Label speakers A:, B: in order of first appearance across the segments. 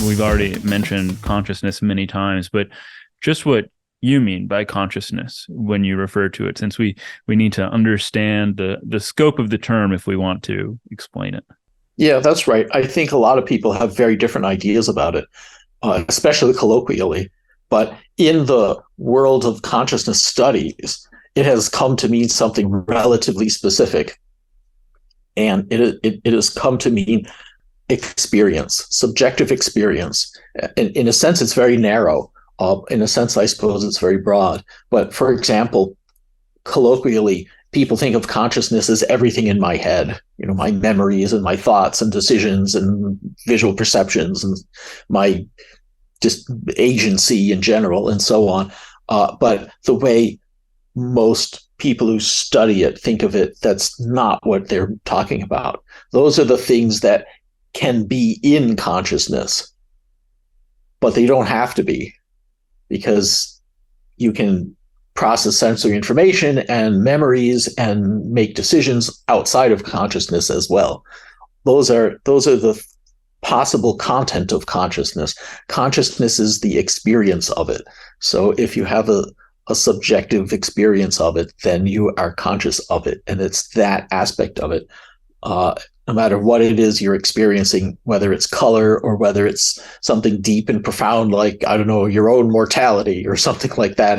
A: we've already mentioned consciousness many times, but just what you mean by consciousness when you refer to it, since we need to understand the scope of the term if we want to explain it.
B: Yeah, that's right. I think a lot of people have very different ideas about it, especially colloquially. But in the world of consciousness studies, it has come to mean something relatively specific. And it has come to mean experience, subjective experience. In a sense, it's very narrow. In a sense, I suppose it's very broad. But for example, colloquially, people think of consciousness as everything in my head, my memories and my thoughts and decisions and visual perceptions and my just agency in general and so on. But the way most people who study it think of it, that's not what they're talking about. Those are the things that can be in consciousness, but they don't have to be, because you can process sensory information and memories and make decisions outside of consciousness as well. Those are the possible content of consciousness. Consciousness is the experience of it. So if you have a subjective experience of it, then you are conscious of it. And it's that aspect of it. No matter what it is you're experiencing, whether it's color or whether it's something deep and profound, like, I don't know, your own mortality or something like that.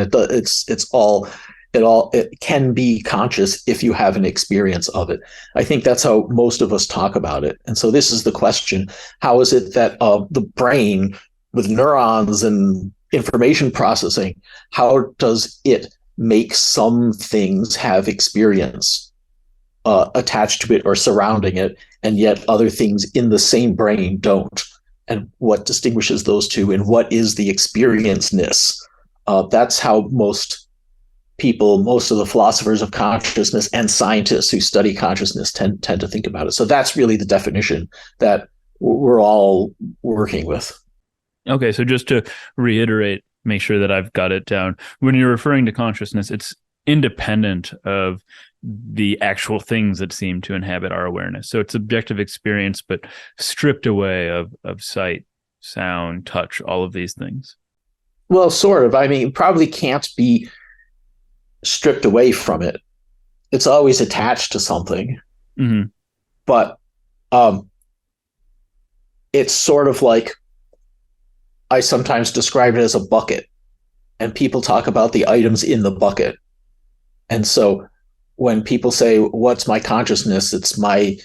B: It can be conscious if you have an experience of it. I think that's how most of us talk about it. And so this is the question: how is it that the brain, with neurons and information processing, how does it make some things have experience attached to it or surrounding it, and yet other things in the same brain don't? And what distinguishes those two, and what is the experience-ness? That's how most of the philosophers of consciousness and scientists who study consciousness tend to think about it. So that's really the definition that we're all working with.
A: Okay, so just to reiterate, make sure that I've got it down. When you're referring to consciousness, it's independent of the actual things that seem to inhabit our awareness. So it's subjective experience, but stripped away of sight, sound, touch, all of these things.
B: Well, sort of. I mean, it probably can't be stripped away from it. It's always attached to something.
A: Mm-hmm.
B: But it's sort of like, I sometimes describe it as a bucket, and people talk about the items in the bucket. And so when people say, what's my consciousness? It's my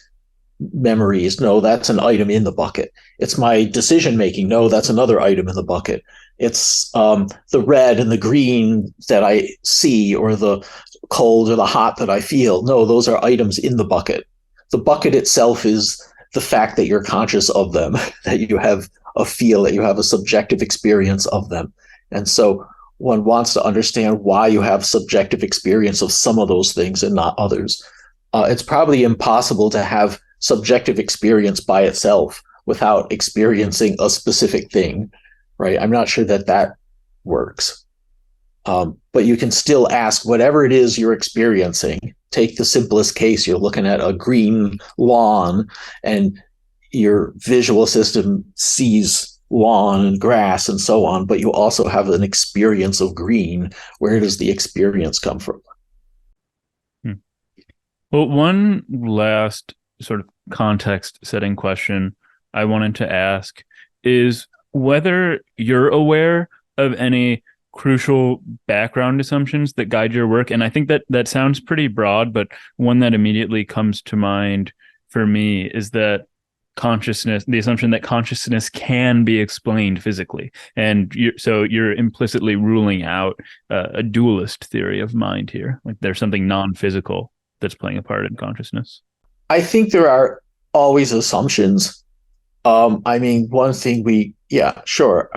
B: memories. No, that's an item in the bucket. It's my decision-making. No, that's another item in the bucket. It's the red and the green that I see, or the cold or the hot that I feel. No, those are items in the bucket. The bucket itself is the fact that you're conscious of them, that you have a feel, that you have a subjective experience of them. And so one wants to understand why you have subjective experience of some of those things and not others. It's probably impossible to have subjective experience by itself without experiencing a specific thing, right? I'm not sure that works. But you can still ask whatever it is you're experiencing. Take the simplest case. You're looking at a green lawn, and your visual system sees lawn and grass and so on, but you also have an experience of green. Where does the experience come from?
A: Well, one last sort of context setting question I wanted to ask is whether you're aware of any crucial background assumptions that guide your work. And I think that sounds pretty broad, but one that immediately comes to mind for me is that the assumption that consciousness can be explained physically. And so you're implicitly ruling out a dualist theory of mind here. Like there's something non-physical that's playing a part in consciousness.
B: I think there are always assumptions. I mean, one thing sure.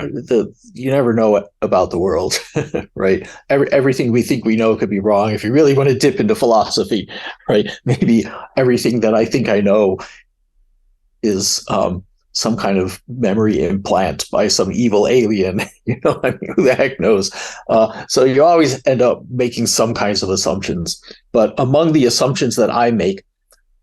B: You never know about the world, right? Everything we think we know could be wrong. If you really want to dip into philosophy, right? Maybe everything that I think I know is some kind of memory implant by some evil alien. I mean, who the heck knows? So you always end up making some kinds of assumptions. But among the assumptions that I make,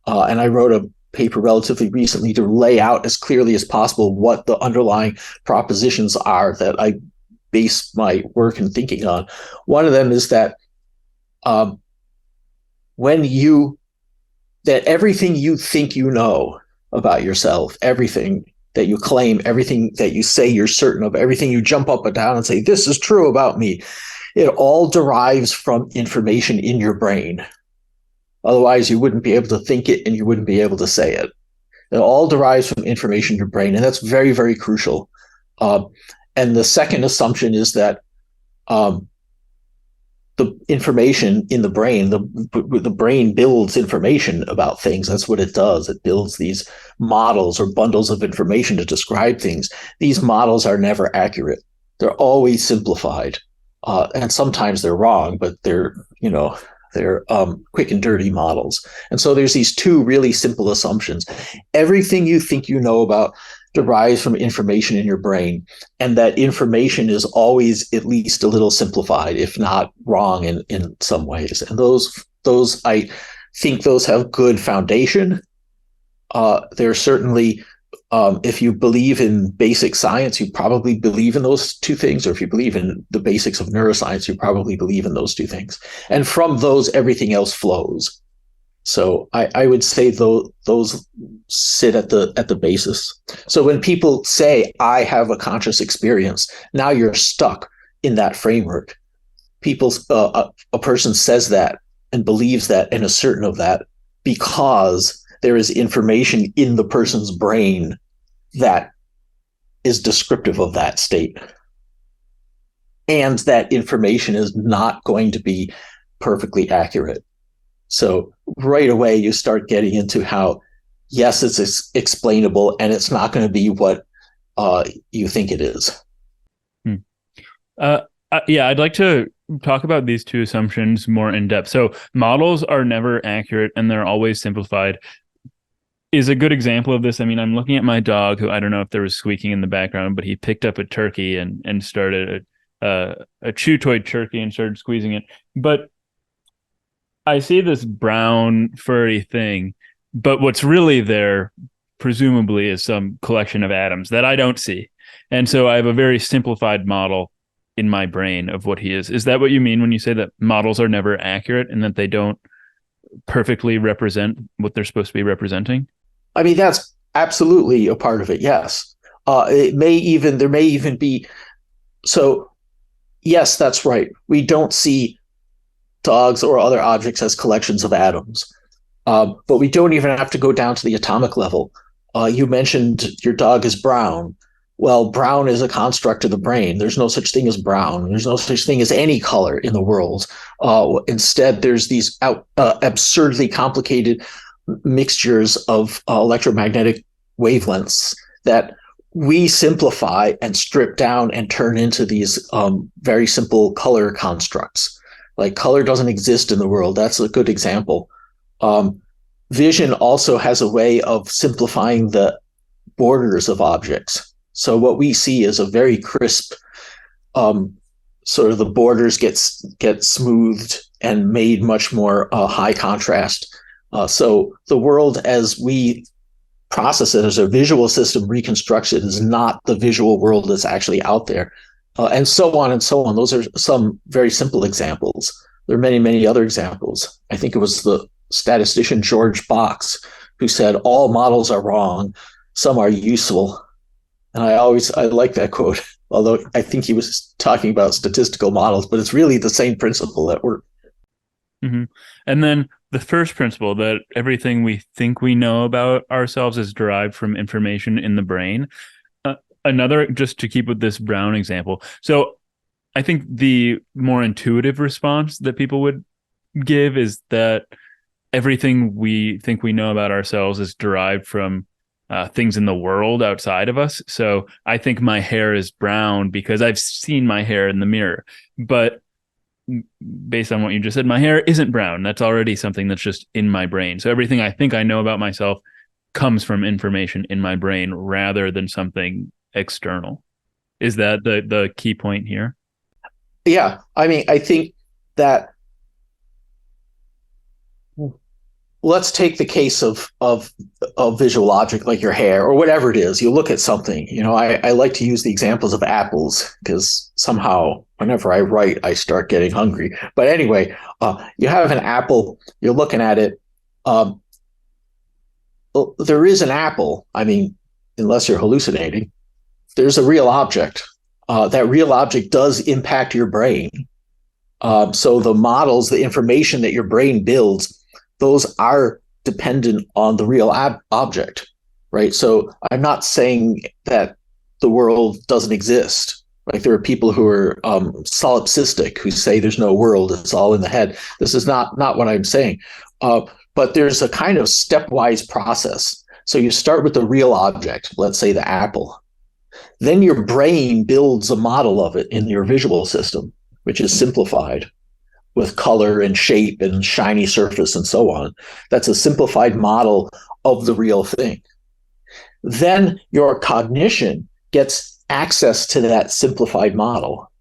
B: and I wrote paper relatively recently to lay out as clearly as possible what the underlying propositions are that I base my work and thinking on. One of them is that that everything you think you know about yourself, everything that you claim, everything that you say you're certain of, everything you jump up and down and say, this is true about me, it all derives from information in your brain. Otherwise, you wouldn't be able to think it and you wouldn't be able to say it. It all derives from information in your brain, and that's very, very crucial. And the second assumption is that the information in the brain, the brain builds information about things. That's what it does. It builds these models or bundles of information to describe things. These models are never accurate. They're always simplified. And sometimes they're wrong, but they're quick and dirty models. And so there's these two really simple assumptions. Everything you think you know about derives from information in your brain, and that information is always at least a little simplified, if not wrong in some ways. And those I think those have good foundation. They're certainly, if you believe in basic science, you probably believe in those two things, or if you believe in the basics of neuroscience, you probably believe in those two things. And from those, everything else flows. So I would say those sit at the basis. So when people say, I have a conscious experience, now you're stuck in that framework. A person says that and believes that and is certain of that because there is information in the person's brain that is descriptive of that state. And that information is not going to be perfectly accurate. So right away, you start getting into how, yes, it's explainable, and it's not going to be what you think it is.
A: Yeah, I'd like to talk about these two assumptions more in depth. So models are never accurate, and they're always simplified. Is a good example of this. I mean, I'm looking at my dog, who I don't know if there was squeaking in the background, but he picked up a turkey and started a chew toy turkey and started squeezing it. But I see this brown furry thing, but what's really there, presumably, is some collection of atoms that I don't see. And so I have a very simplified model in my brain of what he is. Is that what you mean when you say that models are never accurate and that they don't perfectly represent what they're supposed to be representing?
B: I mean, that's absolutely a part of it, yes. There may even be, so yes, that's right. We don't see dogs or other objects as collections of atoms. But we don't even have to go down to the atomic level. You mentioned your dog is brown. Well, brown is a construct of the brain. There's no such thing as brown. There's no such thing as any color in the world. Instead, there's these absurdly complicated mixtures of electromagnetic wavelengths that we simplify and strip down and turn into these very simple color constructs. Like color doesn't exist in the world. That's a good example. Vision also has a way of simplifying the borders of objects. So what we see is a very crisp, sort of the borders get smoothed and made much more high contrast. So the world as we process it, as a visual system reconstructs it, is not the visual world that's actually out there. And so on and so on. Those are some very simple examples. There are many, many other examples. I think it was the statistician George Box who said, all models are wrong, some are useful. And I like that quote, although I think he was talking about statistical models, but it's really the same principle at work.
A: Mm-hmm. And then the first principle, that everything we think we know about ourselves is derived from information in the brain. Another, just to keep with this brown example. So I think the more intuitive response that people would give is that everything we think we know about ourselves is derived from things in the world outside of us. So I think my hair is brown because I've seen my hair in the mirror. But based on what you just said, my hair isn't brown. That's already something that's just in my brain. So everything I think I know about myself comes from information in my brain rather than something external. Is that the key point here?
B: Yeah. I mean, I think that let's take the case of visual object like your hair or whatever it is. You look at something. I like to use the examples of apples because somehow whenever I write, I start getting hungry. But anyway, you have an apple. You're looking at it. There is an apple. I mean, unless you're hallucinating, there's a real object. That real object does impact your brain. So the models, the information that your brain builds, those are dependent on the real object, right? So I'm not saying that the world doesn't exist. Like there are people who are solipsistic who say there's no world, it's all in the head. This is not what I'm saying. But there's a kind of stepwise process. So you start with the real object, let's say the apple. Then your brain builds a model of it in your visual system, which is simplified with color and shape and shiny surface and so on. That's a simplified model of the real thing. Then your cognition gets access to that simplified model.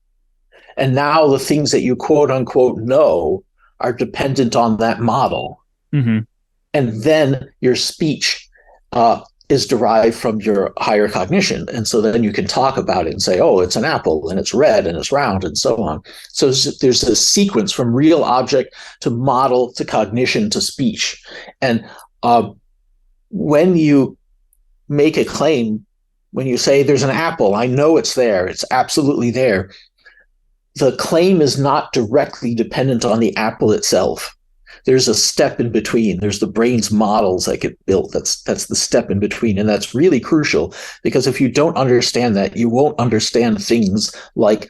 B: And now the things that you quote unquote know are dependent on that model.
A: Mm-hmm.
B: And then your speech is derived from your higher cognition. And so then you can talk about it and say, oh, it's an apple and it's red and it's round and so on. So there's a sequence from real object to model to cognition to speech. And when you make a claim, when you say there's an apple, I know it's there, it's absolutely there, the claim is not directly dependent on the apple itself. There's a step in between. There's the brain's models that get built. That's the step in between. And that's really crucial because if you don't understand that, you won't understand things like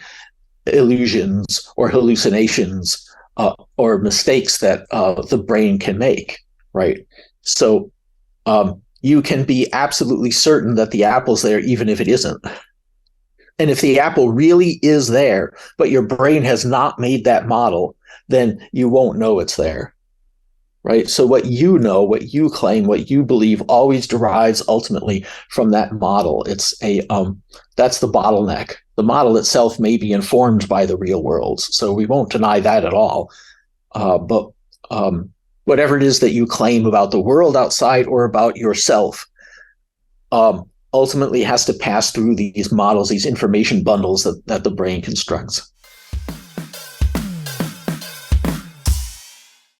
B: illusions or hallucinations or mistakes that the brain can make, right? So you can be absolutely certain that the apple's there even if it isn't. And if the apple really is there, but your brain has not made that model, then you won't know it's there. Right. So what you know, what you claim, what you believe always derives ultimately from that model. It's that's the bottleneck. The model itself may be informed by the real world. So we won't deny that at all. But whatever it is that you claim about the world outside or about yourself ultimately has to pass through these models, these information bundles that the brain constructs.